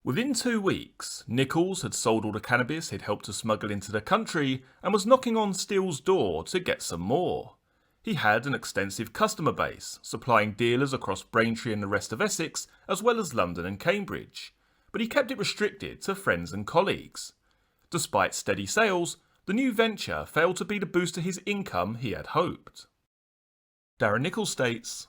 Within 2 weeks, Nichols had sold all the cannabis he'd helped to smuggle into the country and was knocking on Steele's door to get some more. He had an extensive customer base, supplying dealers across Braintree and the rest of Essex, as well as London and Cambridge. But he kept it restricted to friends and colleagues. Despite steady sales, the new venture failed to be the boost to his income he had hoped. Darren Nichols states,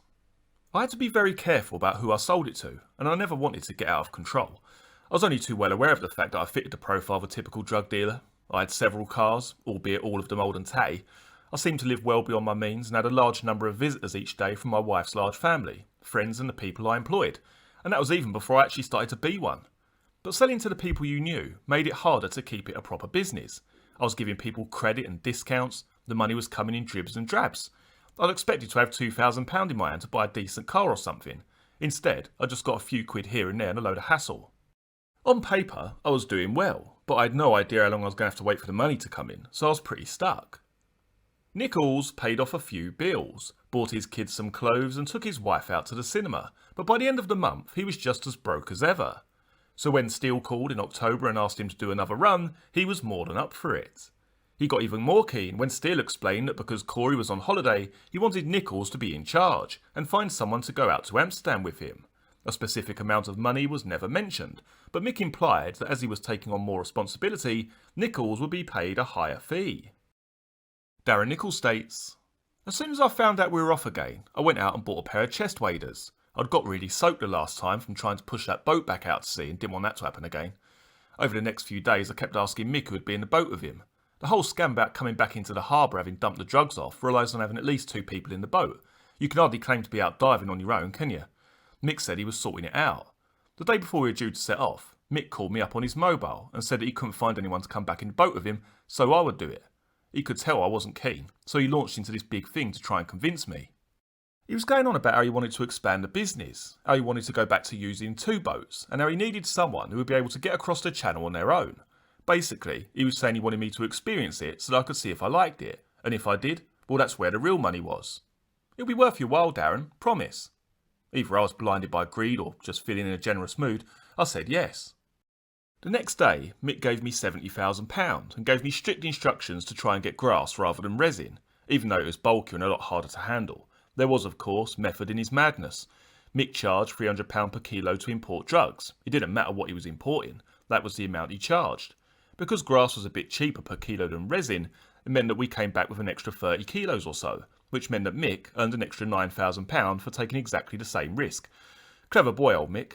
"I had to be very careful about who I sold it to, and I never wanted to get out of control. I was only too well aware of the fact that I fitted the profile of a typical drug dealer. I had several cars, albeit all of them old and tatty. I seemed to live well beyond my means and had a large number of visitors each day from my wife's large family, friends and the people I employed, and that was even before I actually started to be one. But selling to the people you knew made it harder to keep it a proper business. I was giving people credit and discounts, the money was coming in dribs and drabs. I'd expected to have £2,000 in my hand to buy a decent car or something. Instead, I just got a few quid here and there and a load of hassle. On paper, I was doing well, but I had no idea how long I was going to have to wait for the money to come in, so I was pretty stuck." Nichols paid off a few bills, bought his kids some clothes and took his wife out to the cinema, but by the end of the month he was just as broke as ever. So when Steele called in October and asked him to do another run, he was more than up for it. He got even more keen when Steele explained that because Corey was on holiday, he wanted Nichols to be in charge and find someone to go out to Amsterdam with him. A specific amount of money was never mentioned, but Mick implied that as he was taking on more responsibility, Nichols would be paid a higher fee. Darren Nichols states, "As soon as I found out we were off again, I went out and bought a pair of chest waders. I'd got really soaked the last time from trying to push that boat back out to sea and didn't want that to happen again. Over the next few days I kept asking Mick who would be in the boat with him. The whole scam about coming back into the harbour having dumped the drugs off relies on having at least 2 people in the boat. You can hardly claim to be out diving on your own, can you?" Mick said he was sorting it out. The day before we were due to set off, Mick called me up on his mobile and said that he couldn't find anyone to come back in the boat with him, so I would do it. He could tell I wasn't keen, so he launched into this big thing to try and convince me. He was going on about how he wanted to expand the business, how he wanted to go back to using 2 boats, and how he needed someone who would be able to get across the channel on their own. Basically, he was saying he wanted me to experience it so that I could see if I liked it, and if I did, well that's where the real money was. "It'll be worth your while, Darren, promise." Either I was blinded by greed or just feeling in a generous mood, I said yes. The next day, Mick gave me £70,000 and gave me strict instructions to try and get grass rather than resin, even though it was bulkier and a lot harder to handle. There was, of course, method in his madness. Mick charged £300 per kilo to import drugs. It didn't matter what he was importing, that was the amount he charged. Because grass was a bit cheaper per kilo than resin, it meant that we came back with an extra 30 kilos or so, which meant that Mick earned an extra £9,000 for taking exactly the same risk. Clever boy, old Mick.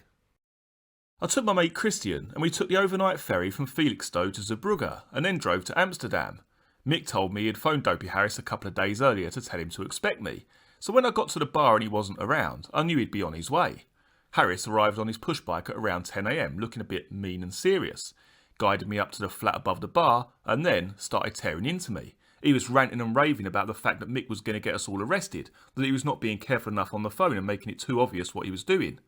I took my mate Christian and we took the overnight ferry from Felixstowe to Zeebrugge and then drove to Amsterdam. Mick told me he'd phoned Dopey Harris a couple of days earlier to tell him to expect me, so when I got to the bar and he wasn't around, I knew he'd be on his way. Harris arrived on his push bike at around 10 AM looking a bit mean and serious, guided me up to the flat above the bar and then started tearing into me. He was ranting and raving about the fact that Mick was going to get us all arrested, that he was not being careful enough on the phone and making it too obvious what he was doing.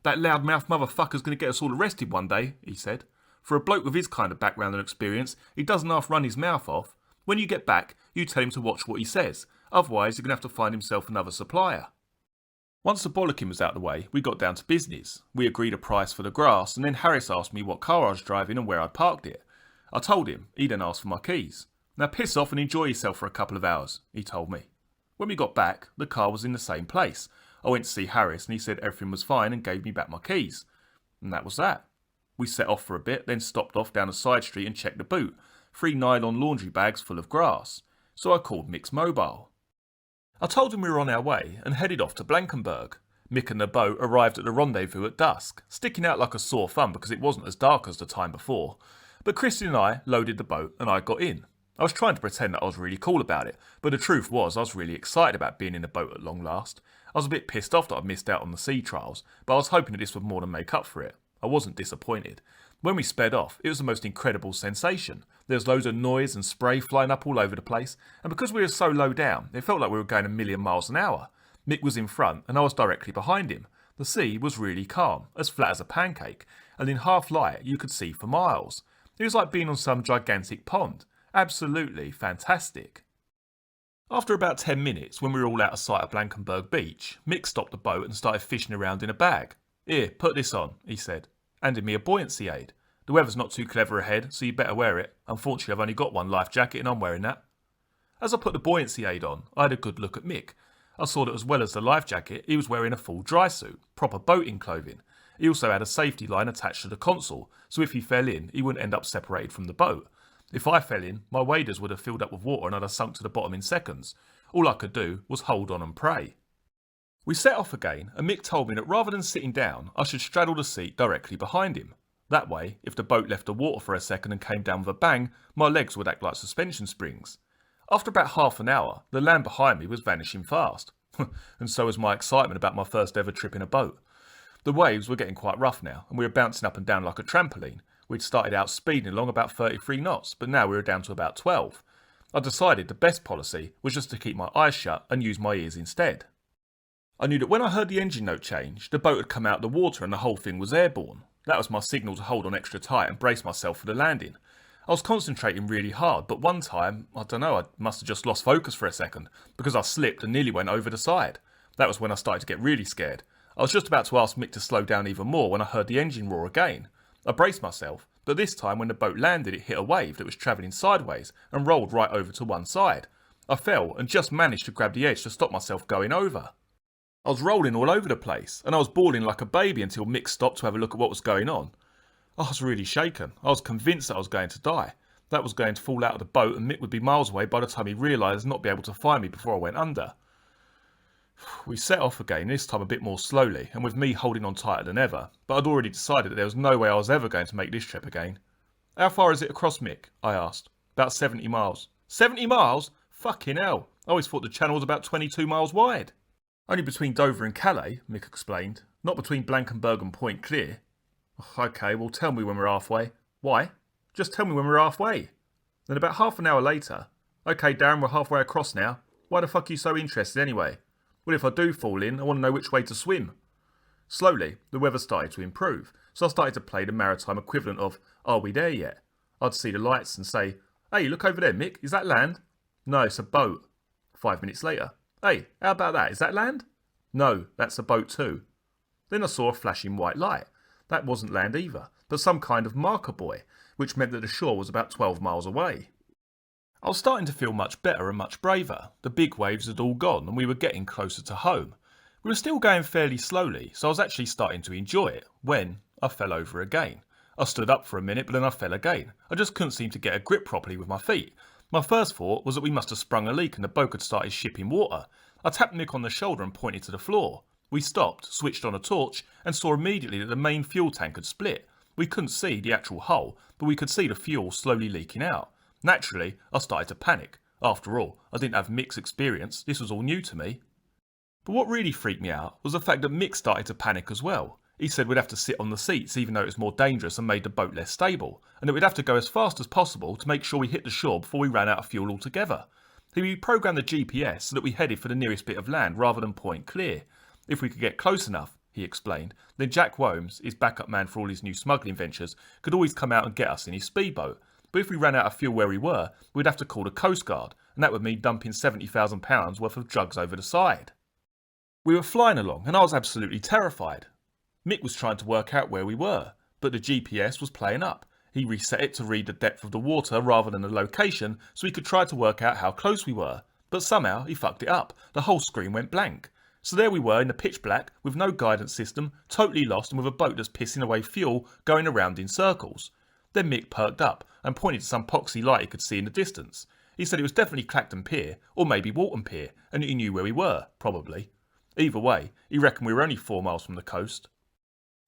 "That loudmouth motherfucker's going to get us all arrested one day," he said. "For a bloke with his kind of background and experience, he doesn't half run his mouth off. When you get back, you tell him to watch what he says, otherwise he's going to have to find himself another supplier." Once the bollocking was out of the way, we got down to business. We agreed a price for the grass and then Harris asked me what car I was driving and where I'd parked it. I told him, he then asked for my keys. "Now piss off and enjoy yourself for a couple of hours," he told me. When we got back, the car was in the same place. I went to see Harris and he said everything was fine and gave me back my keys. And that was that. We set off for a bit, then stopped off down a side street and checked the boot. 3 nylon laundry bags full of grass. So I called Mick's mobile. I told him we were on our way and headed off to Blankenberg. Mick and the boat arrived at the rendezvous at dusk, sticking out like a sore thumb because it wasn't as dark as the time before. But Christian and I loaded the boat and I got in. I was trying to pretend that I was really cool about it, but the truth was I was really excited about being in the boat at long last. I was a bit pissed off that I'd missed out on the sea trials, but I was hoping that this would more than make up for it. I wasn't disappointed. When we sped off, it was the most incredible sensation. There was loads of noise and spray flying up all over the place, and because we were so low down, it felt like we were going a million miles an hour. Mick was in front and I was directly behind him. The sea was really calm, as flat as a pancake, and in half light you could see for miles. It was like being on some gigantic pond. Absolutely fantastic. After about 10 minutes, when we were all out of sight of Blankenberg Beach, Mick stopped the boat and started fishing around in a bag. "Here, put this on," he said. handed me a buoyancy aid. The weather's not too clever ahead, so you better wear it. Unfortunately, I've only got one life jacket and I'm wearing that. As I put the buoyancy aid on, I had a good look at Mick. I saw that as well as the life jacket, he was wearing a full dry suit, proper boating clothing. He also had a safety line attached to the console, so if he fell in, he wouldn't end up separated from the boat. If I fell in, my waders would have filled up with water and I'd have sunk to the bottom in seconds. All I could do was hold on and pray. We set off again, and Mick told me that rather than sitting down, I should straddle the seat directly behind him. That way, if the boat left the water for a second and came down with a bang, my legs would act like suspension springs. After about half an hour, the land behind me was vanishing fast. And so was my excitement about my first ever trip in a boat. The waves were getting quite rough now, and we were bouncing up and down like a trampoline. We'd started out speeding along about 33 knots, but now we were down to about 12. I decided the best policy was just to keep my eyes shut and use my ears instead. I knew that when I heard the engine note change, the boat had come out of the water and the whole thing was airborne. That was my signal to hold on extra tight and brace myself for the landing. I was concentrating really hard, but one time, I don't know, I must have just lost focus for a second, because I slipped and nearly went over the side. That was when I started to get really scared. I was just about to ask Mick to slow down even more when I heard the engine roar again. I braced myself, but this time when the boat landed it hit a wave that was travelling sideways and rolled right over to one side. I fell and just managed to grab the edge to stop myself going over. I was rolling all over the place, and I was bawling like a baby until Mick stopped to have a look at what was going on. I was really shaken. I was convinced that I was going to die. That was going to fall out of the boat and Mick would be miles away by the time he realised not be able to find me before I went under. We set off again, this time a bit more slowly, and with me holding on tighter than ever, but I'd already decided that there was no way I was ever going to make this trip again. How far is it across, Mick? I asked. About 70 miles. 70 miles? Fucking hell. I always thought the channel was about 22 miles wide. Only between Dover and Calais, Mick explained. Not between Blankenberg and Point Clear. OK, well tell me when we're halfway. Why? Just tell me when we're halfway. Then about half an hour later. OK, Darren, we're halfway across now. Why the fuck are you so interested anyway? Well, if I do fall in, I want to know which way to swim. Slowly, the weather started to improve, so I started to play the maritime equivalent of, are we there yet? I'd see the lights and say, hey, look over there, Mick, is that land? No, it's a boat. 5 minutes later, hey, how about that, is that land? No, that's a boat too. Then I saw a flashing white light. That wasn't land either, but some kind of marker buoy, which meant that the shore was about 12 miles away. I was starting to feel much better and much braver. The big waves had all gone and we were getting closer to home. We were still going fairly slowly, so I was actually starting to enjoy it, when I fell over again. I stood up for a minute, but then I fell again. I just couldn't seem to get a grip properly with my feet. My first thought was that we must have sprung a leak and the boat had started shipping water. I tapped Mick on the shoulder and pointed to the floor. We stopped, switched on a torch, and saw immediately that the main fuel tank had split. We couldn't see the actual hull, but we could see the fuel slowly leaking out. Naturally, I started to panic. After all, I didn't have Mick's experience, this was all new to me. But what really freaked me out was the fact that Mick started to panic as well. He said we'd have to sit on the seats even though it was more dangerous and made the boat less stable, and that we'd have to go as fast as possible to make sure we hit the shore before we ran out of fuel altogether. He reprogrammed the GPS so that we headed for the nearest bit of land rather than Point Clear. If we could get close enough, he explained, then Jack Womes, his backup man for all his new smuggling ventures, could always come out and get us in his speedboat. But if we ran out of fuel where we were, we'd have to call the Coast Guard, and that would mean dumping £70,000 worth of drugs over the side. We were flying along, and I was absolutely terrified. Mick was trying to work out where we were, but the GPS was playing up. He reset it to read the depth of the water rather than the location, so he could try to work out how close we were. But somehow he fucked it up. The whole screen went blank. So there we were in the pitch black, with no guidance system, totally lost, and with a boat that's pissing away fuel, going around in circles. Then Mick perked up and pointed to some poxy light he could see in the distance. He said it was definitely Clacton Pier, or maybe Walton Pier, and he knew where we were, probably. Either way, he reckoned we were only 4 miles from the coast.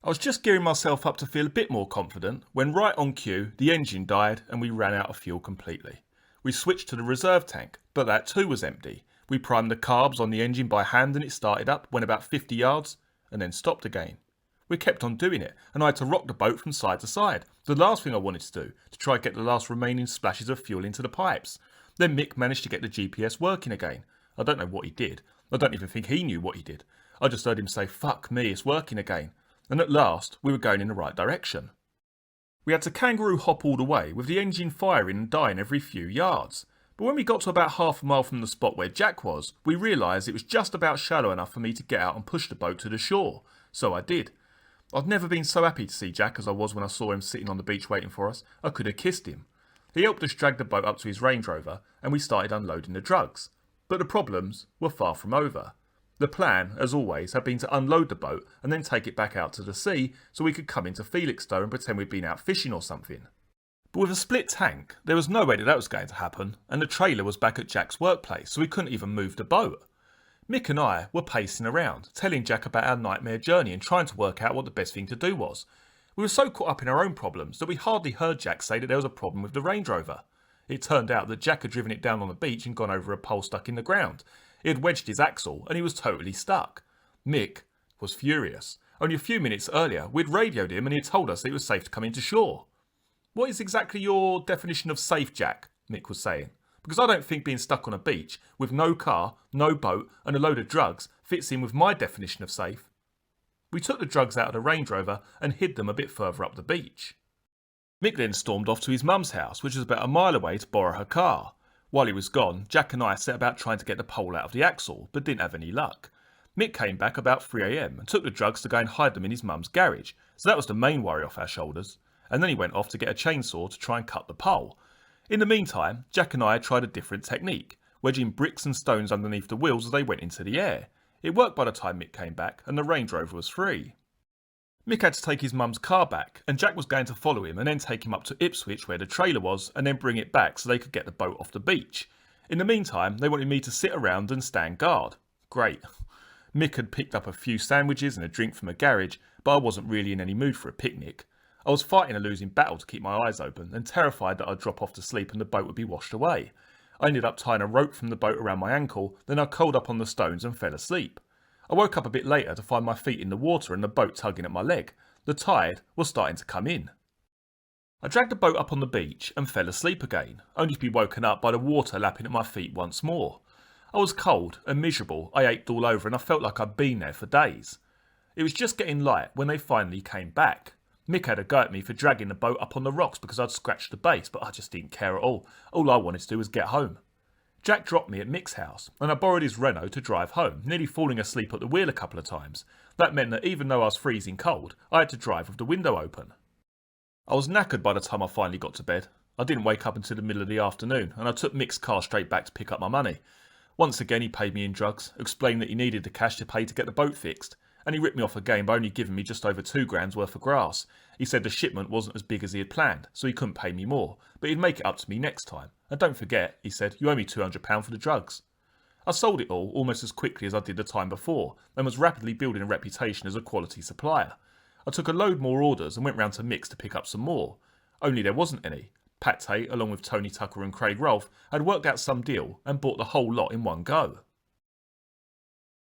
I was just gearing myself up to feel a bit more confident, when right on cue, the engine died and we ran out of fuel completely. We switched to the reserve tank, but that too was empty. We primed the carbs on the engine by hand and it started up, went about 50 yards, and then stopped again. We kept on doing it, and I had to rock the boat from side to side. The last thing I wanted to do, to try and get the last remaining splashes of fuel into the pipes. Then Mick managed to get the GPS working again. I don't know what he did. I don't even think he knew what he did. I just heard him say, "Fuck me, it's working again." And at last, we were going in the right direction. We had to kangaroo hop all the way, with the engine firing and dying every few yards. But when we got to about half a mile from the spot where Jack was, we realised it was just about shallow enough for me to get out and push the boat to the shore. So I did. I'd never been so happy to see Jack as I was when I saw him sitting on the beach waiting for us. I could have kissed him. He helped us drag the boat up to his Range Rover and we started unloading the drugs. But the problems were far from over. The plan, as always, had been to unload the boat and then take it back out to the sea so we could come into Felixstowe and pretend we'd been out fishing or something. But with a split tank, there was no way that was going to happen, and the trailer was back at Jack's workplace, so we couldn't even move the boat. Mick and I were pacing around, telling Jack about our nightmare journey and trying to work out what the best thing to do was. We were so caught up in our own problems that we hardly heard Jack say that there was a problem with the Range Rover. It turned out that Jack had driven it down on the beach and gone over a pole stuck in the ground. He had wedged his axle and he was totally stuck. Mick was furious. Only a few minutes earlier, we'd radioed him and he had told us that it was safe to come into shore. "What is exactly your definition of safe, Jack?" Mick was saying. "Because I don't think being stuck on a beach with no car, no boat and a load of drugs fits in with my definition of safe." We took the drugs out of the Range Rover and hid them a bit further up the beach. Mick then stormed off to his mum's house, which was about a mile away, to borrow her car. While he was gone, Jack and I set about trying to get the pole out of the axle, but didn't have any luck. Mick came back about 3 AM and took the drugs to go and hide them in his mum's garage, so that was the main worry off our shoulders. And then he went off to get a chainsaw to try and cut the pole. In the meantime, Jack and I had tried a different technique, wedging bricks and stones underneath the wheels as they went into the air. It worked by the time Mick came back, and the Range Rover was free. Mick had to take his mum's car back, and Jack was going to follow him and then take him up to Ipswich where the trailer was, and then bring it back so they could get the boat off the beach. In the meantime, they wanted me to sit around and stand guard. Great. Mick had picked up a few sandwiches and a drink from a garage, but I wasn't really in any mood for a picnic. I was fighting a losing battle to keep my eyes open and terrified that I'd drop off to sleep and the boat would be washed away. I ended up tying a rope from the boat around my ankle, then I curled up on the stones and fell asleep. I woke up a bit later to find my feet in the water and the boat tugging at my leg. The tide was starting to come in. I dragged the boat up on the beach and fell asleep again, only to be woken up by the water lapping at my feet once more. I was cold and miserable, I ached all over and I felt like I'd been there for days. It was just getting light when they finally came back. Mick had a go at me for dragging the boat up on the rocks because I'd scratched the base, but I just didn't care at all. All I wanted to do was get home. Jack dropped me at Mick's house, and I borrowed his Renault to drive home, nearly falling asleep at the wheel a couple of times. That meant that even though I was freezing cold, I had to drive with the window open. I was knackered by the time I finally got to bed. I didn't wake up until the middle of the afternoon, and I took Mick's car straight back to pick up my money. Once again he paid me in drugs, explained that he needed the cash to pay to get the boat fixed. And he ripped me off again by only giving me just over £2 worth of grass. He said the shipment wasn't as big as he had planned, so he couldn't pay me more, but he'd make it up to me next time. And don't forget, he said, you owe me £200 for the drugs. I sold it all almost as quickly as I did the time before, and was rapidly building a reputation as a quality supplier. I took a load more orders and went round to Mick's to pick up some more. Only there wasn't any. Pat Tate, along with Tony Tucker and Craig Rolfe, had worked out some deal and bought the whole lot in one go.